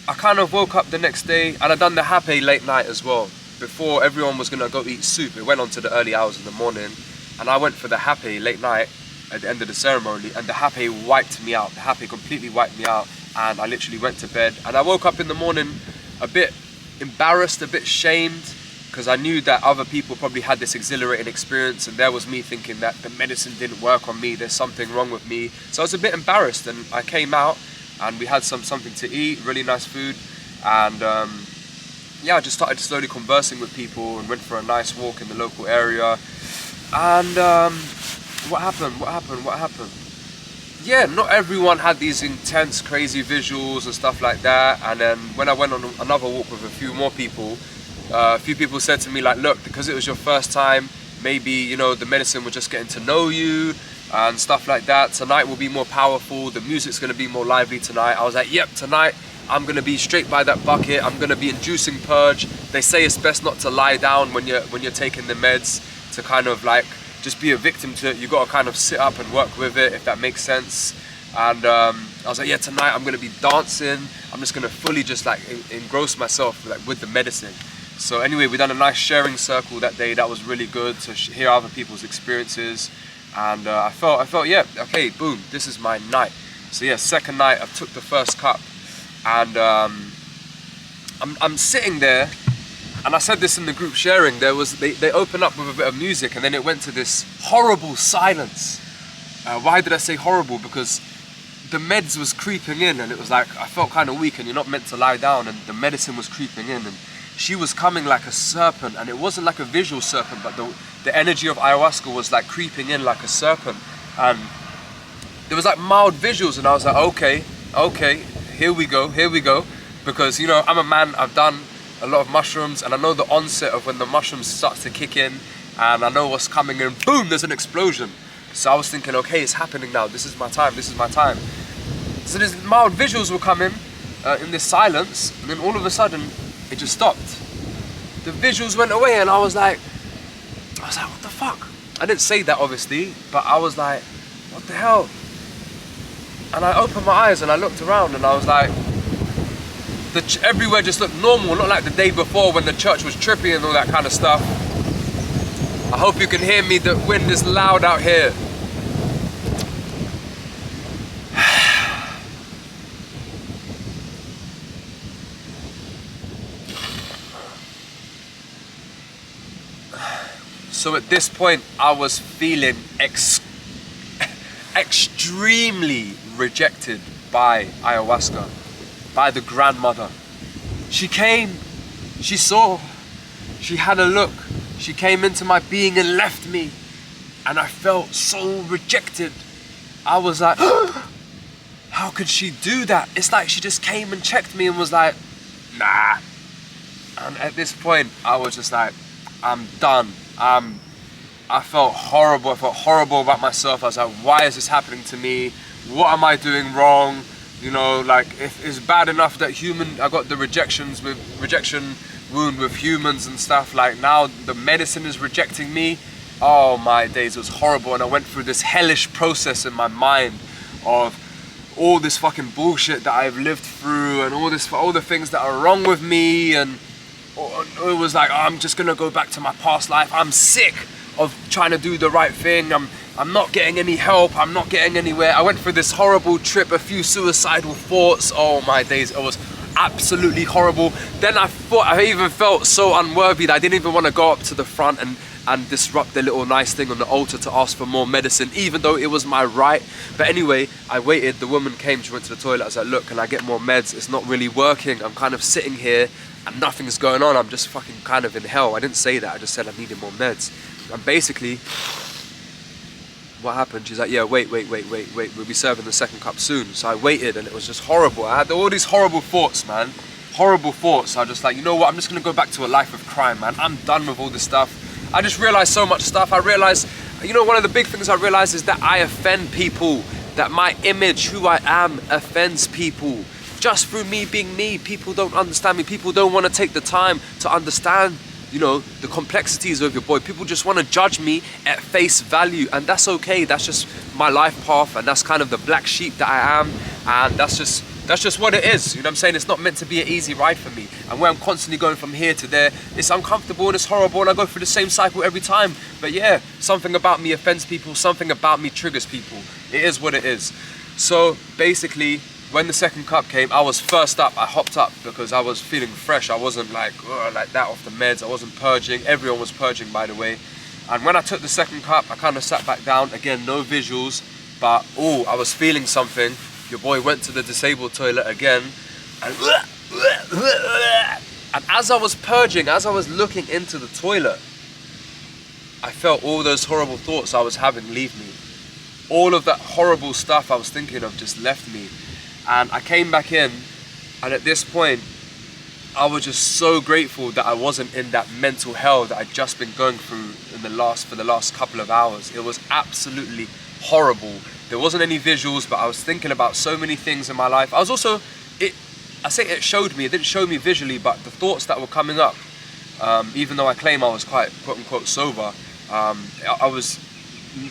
I kind of woke up the next day, and I'd done the Hape late night as well. Before everyone was gonna go eat soup, it went on to the early hours of the morning, and I went for the Hape late night at the end of the ceremony, and the Hape wiped me out. The Hape completely wiped me out, and I literally went to bed. And I woke up in the morning a bit embarrassed, a bit shamed, because I knew that other people probably had this exhilarating experience, and there was me thinking that the medicine didn't work on me, there's something wrong with me. So I was a bit embarrassed, and I came out and we had something to eat, really nice food, and yeah, I just started slowly conversing with people and went for a nice walk in the local area. And what happened? Yeah, not everyone had these intense, crazy visuals and stuff like that. And then when I went on another walk with a few more people, a few people said to me like, look, because it was your first time, maybe, you know, the medicine was just getting to know you and stuff like that. Tonight will be more powerful, the music's gonna be more lively tonight. I was like, yep, tonight I'm gonna be straight by that bucket. I'm gonna be inducing purge. They say it's best not to lie down when you're taking the meds, to kind of like just be a victim to it. You gotta kind of sit up and work with it, if that makes sense. And I was like, yeah, tonight I'm gonna be dancing. I'm just gonna fully just like engross myself like with the medicine. So anyway, we done a nice sharing circle that day. That was really good to hear other people's experiences. And I felt, yeah, okay, boom, this is my night. So yeah, second night, I took the first cup, and I'm sitting there, and I said this in the group sharing. They opened up with a bit of music, and then it went to this horrible silence. Why did I say horrible? Because the meds was creeping in, and it was like I felt kind of weak, and you're not meant to lie down, and the medicine was creeping in, and she was coming like a serpent, and it wasn't like a visual serpent, but the energy of ayahuasca was like creeping in like a serpent, and there was like mild visuals, and I was like, okay, here we go, because you know, I'm a man, I've done a lot of mushrooms, and I know the onset of when the mushrooms starts to kick in, and I know what's coming, and boom, there's an explosion. So I was thinking, okay, it's happening now, this is my time. So these mild visuals were coming in this silence, and then all of a sudden, it just stopped. The visuals went away, and I was like, what the fuck? I didn't say that obviously, but I was like, what the hell? And I opened my eyes and I looked around, and I was like, everywhere just looked normal, not like the day before when the church was trippy and all that kind of stuff. I hope you can hear me, the wind is loud out here. So at this point, I was feeling extremely rejected by ayahuasca, by the grandmother. She came, she saw, she had a look, she came into my being and left me, and I felt so rejected. I was like, how could she do that? It's like she just came and checked me and was like, nah. And at this point, I was just like, I'm done. I felt horrible about myself. I was like, why is this happening to me? What am I doing wrong? You know, like, if it's bad enough that I got the rejection wound with humans and stuff, like now the medicine is rejecting me. Oh my days, it was horrible. And I went through this hellish process in my mind of all this fucking bullshit that I've lived through, and all the things that are wrong with me, and it was like, oh, I'm just gonna go back to my past life. I'm sick of trying to do the right thing. I'm not getting any help. I'm not getting anywhere. I went through this horrible trip, a few suicidal thoughts. Oh my days, it was absolutely horrible. Then I even felt so unworthy that I didn't even want to go up to the front and disrupt the little nice thing on the altar to ask for more medicine, even though it was my right. But anyway, I waited. The woman came, she went to the toilet. I was like, look, can I get more meds? It's not really working. I'm kind of sitting here and nothing's going on. I'm just fucking kind of in hell. I didn't say that. I just said I needed more meds. And basically, what happened? She's like, yeah, wait. We'll be serving the second cup soon. So I waited, and it was just horrible. I had all these horrible thoughts, man. Horrible thoughts. I was just like, you know what? I'm just gonna go back to a life of crime, man. I'm done with all this stuff. I just realized so much stuff. I realized, you know, one of the big things I realized is that I offend people. That my image, who I am, offends people. Just through me being me, people don't understand me. People don't want to take the time to understand, you know, the complexities of your boy. People just want to judge me at face value, and that's okay. That's just my life path, and that's kind of the black sheep that I am, and that's That's just what it is, you know what I'm saying? It's not meant to be an easy ride for me. And where I'm constantly going from here to there, it's uncomfortable and it's horrible and I go through the same cycle every time. But yeah, something about me offends people, something about me triggers people. It is what it is. So basically, when the second cup came, I was first up. I hopped up because I was feeling fresh. I wasn't like that off the meds. I wasn't purging. Everyone was purging, by the way. And when I took the second cup, I kind of sat back down. Again, no visuals, but I was feeling something. Your boy went to the disabled toilet again. And as I was purging, as I was looking into the toilet, I felt all those horrible thoughts I was having leave me. All of that horrible stuff I was thinking of just left me. And I came back in, and at this point, I was just so grateful that I wasn't in that mental hell that I'd just been going through for the last couple of hours. It was absolutely horrible. There wasn't any visuals, but I was thinking about so many things in my life. I was also, I say it showed me, it didn't show me visually, but the thoughts that were coming up, even though I claim I was quite quote unquote sober, I was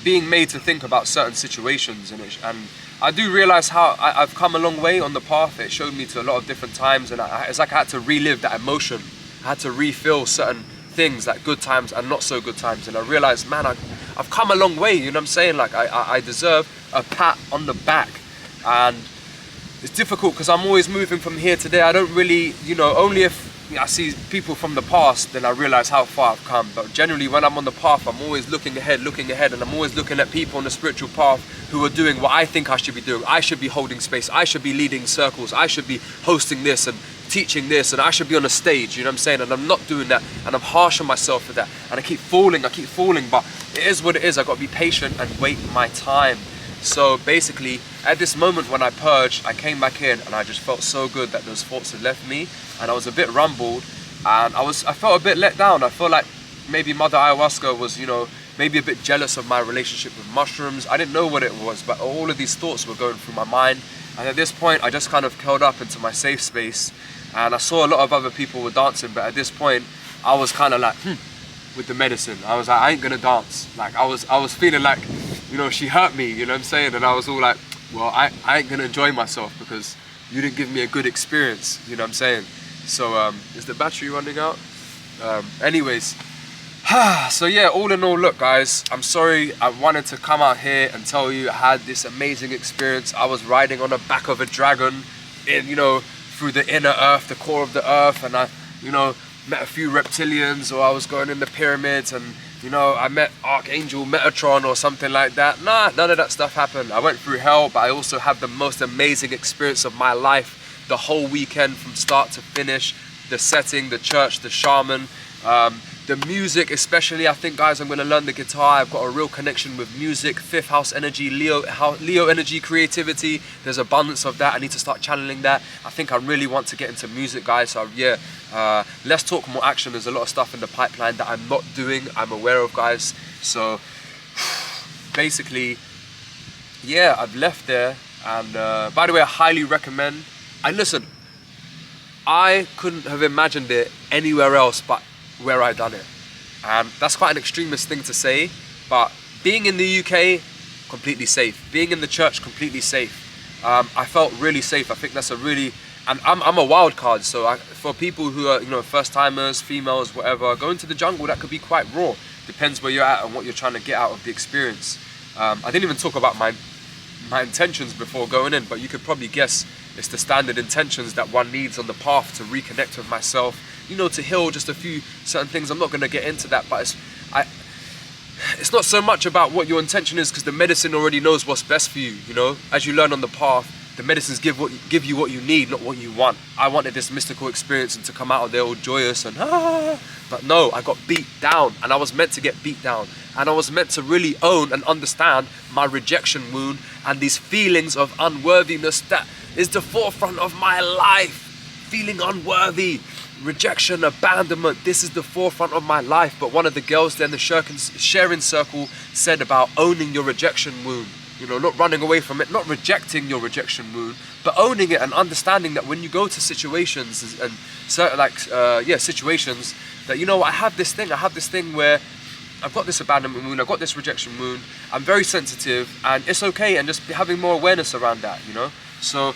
being made to think about certain situations, and I do realize how I've come a long way on the path. It showed me to a lot of different times, and it's like I had to relive that emotion. I had to refill certain things, like good times and not so good times, and I realized, man, I've come a long way, you know what I'm saying? Like I deserve a pat on the back. And it's difficult because I'm always moving from here to there. I don't really, only if I see people from the past, then I realize how far I've come. But generally, when I'm on the path, I'm always looking ahead, and I'm always looking at people on the spiritual path who are doing what I think I should be doing. I should be holding space. I should be leading circles. I should be hosting this and teaching this, and I should be on a stage, you know what I'm saying? And I'm not doing that, and I'm harsh on myself for that. And I keep falling, but it is what it is. I've got to be patient and wait my time. So basically, at this moment when I purged, I came back in and I just felt so good that those thoughts had left me, and I was a bit rumbled, and I felt a bit let down. I felt like maybe Mother Ayahuasca was, maybe a bit jealous of my relationship with mushrooms. I didn't know what it was, but all of these thoughts were going through my mind. And at this point, I just kind of curled up into my safe space, and I saw a lot of other people were dancing, but at this point, I was kind of like, with the medicine. I was like, I ain't gonna dance. Like, I was feeling like, she hurt me, you know what I'm saying? And I was all like, well, I ain't gonna enjoy myself because you didn't give me a good experience, you know what I'm saying? So, is the battery running out? Anyways, so yeah, all in all, look guys, I'm sorry, I wanted to come out here and tell you I had this amazing experience. I was riding on the back of a dragon through the inner earth, the core of the earth, and I, met a few reptilians, or I was going in the pyramids, and I met Archangel Metatron or something like that. Nah, none of that stuff happened. I went through hell, but I also had the most amazing experience of my life. The whole weekend from start to finish, the setting, the church, the shaman, the music especially. I think, guys, I'm going to learn the guitar. I've got a real connection with music, fifth house energy, Leo energy, creativity. There's abundance of that. I need to start channeling that. I think I really want to get into music, guys. So yeah, less talk, more action. There's a lot of stuff in the pipeline that I'm not doing, I'm aware of, guys. So basically, yeah, I've left there. And by the way, I highly recommend. And listen, I couldn't have imagined it anywhere else but where I done it. And that's quite an extremist thing to say, but being in the UK, completely safe. Being in the church, completely safe. I felt really safe. I think that's a really, and I'm a wild card, so for people who are, first timers, females, whatever, going to the jungle, that could be quite raw. Depends where you're at and what you're trying to get out of the experience. I didn't even talk about my intentions before going in, but you could probably guess it's the standard intentions that one needs on the path to reconnect with myself, to heal just a few certain things. I'm not going to get into that, but it's not so much about what your intention is, because the medicine already knows what's best for you. As you learn on the path, the medicines give you what you need, not what you want. I wanted this mystical experience and to come out of there all joyous and but no, I got beat down, and I was meant to get beat down, and I was meant to really own and understand my rejection wound and these feelings of unworthiness that is the forefront of my life. Feeling unworthy, rejection, abandonment, this is the forefront of my life. But one of the girls there in the sharing circle said about owning your rejection wound, not running away from it, not rejecting your rejection wound, but owning it and understanding that when you go to situations and certain situations, that I have this thing where I've got this abandonment wound, I've got this rejection wound, I'm very sensitive, and it's okay, and just having more awareness around that, So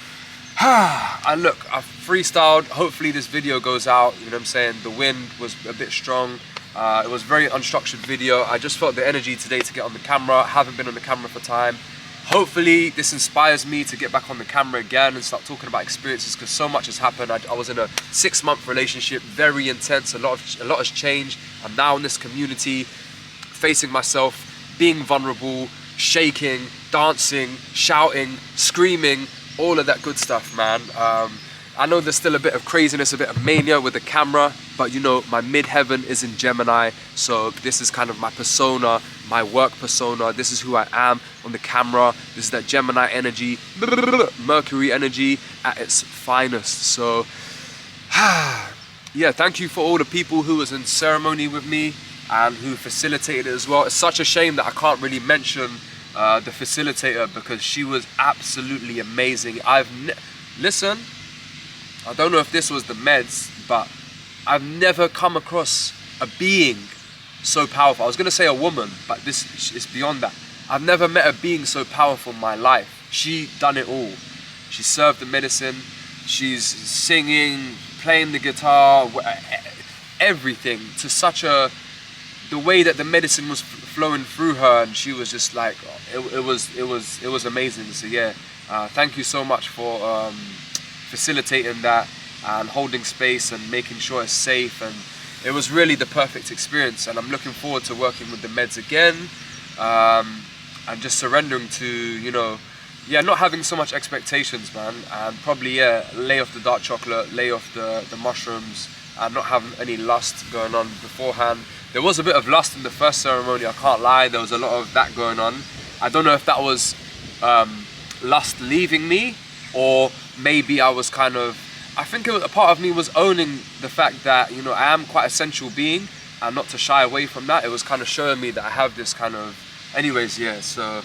And look, I've freestyled. Hopefully this video goes out. You know what I'm saying? The wind was a bit strong. It was a very unstructured video. I just felt the energy today to get on the camera. I haven't been on the camera for time. Hopefully this inspires me to get back on the camera again and start talking about experiences, because so much has happened. I was in a 6-month relationship, very intense. A lot has changed. I'm now in this community, facing myself, being vulnerable, shaking, dancing, shouting, screaming, all of that good stuff, man. I know there's still a bit of craziness, a bit of mania with the camera, but you know, my midheaven is in Gemini, so this is kind of my persona, my work persona. This is who I am on the camera. This is that Gemini energy, Mercury energy at its finest. So yeah, thank you for all the people who was in ceremony with me and who facilitated it as well. It's such a shame that I can't really mention the facilitator, because she was absolutely amazing. Listen, I don't know if this was the meds, but I've never come across a being so powerful. I was gonna say a woman, but this is beyond that. I've never met a being so powerful in my life. She done it all. She served the medicine, she's singing, playing the guitar, everything, to such a, the way that the medicine was flowing through her, and she was just like, it was amazing. So yeah, thank you so much for facilitating that and holding space and making sure it's safe, and it was really the perfect experience. And I'm looking forward to working with the meds again, and just surrendering to, you know, yeah, not having so much expectations, man, and probably, yeah, lay off the dark chocolate, lay off the mushrooms, and not having any lust going on beforehand. There was a bit of lust in the first ceremony, I can't lie. There was a lot of that going on. I don't know if that was lust leaving me, or maybe I was kind of, I think a part of me was owning the fact that, you know, I am quite a sensual being, and not to shy away from that. It was kind of showing me that I have this kind of, anyways, yeah, so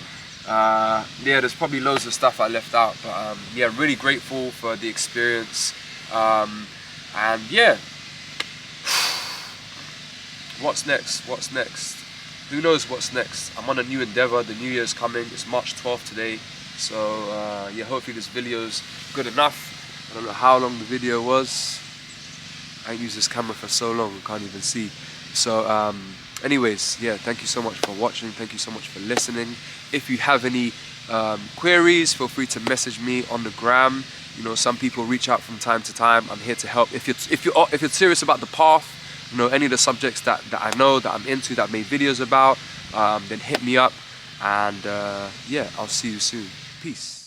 yeah, there's probably loads of stuff I left out, but yeah, really grateful for the experience, and yeah, what's next? What's next? Who knows what's next? I'm on a new endeavor. The new year's coming. It's March 12th today, so yeah, hopefully this video's good enough. I don't know how long the video was. I ain't used this camera for so long, I can't even see. So anyways, yeah, thank you so much for watching. Thank you so much for listening. If you have any queries, feel free to message me on the gram. You know, some people reach out from time to time. I'm here to help. If you're serious about the path, you know, any of the subjects that I know, that I'm into, that I made videos about, then hit me up, and yeah, I'll see you soon. Peace.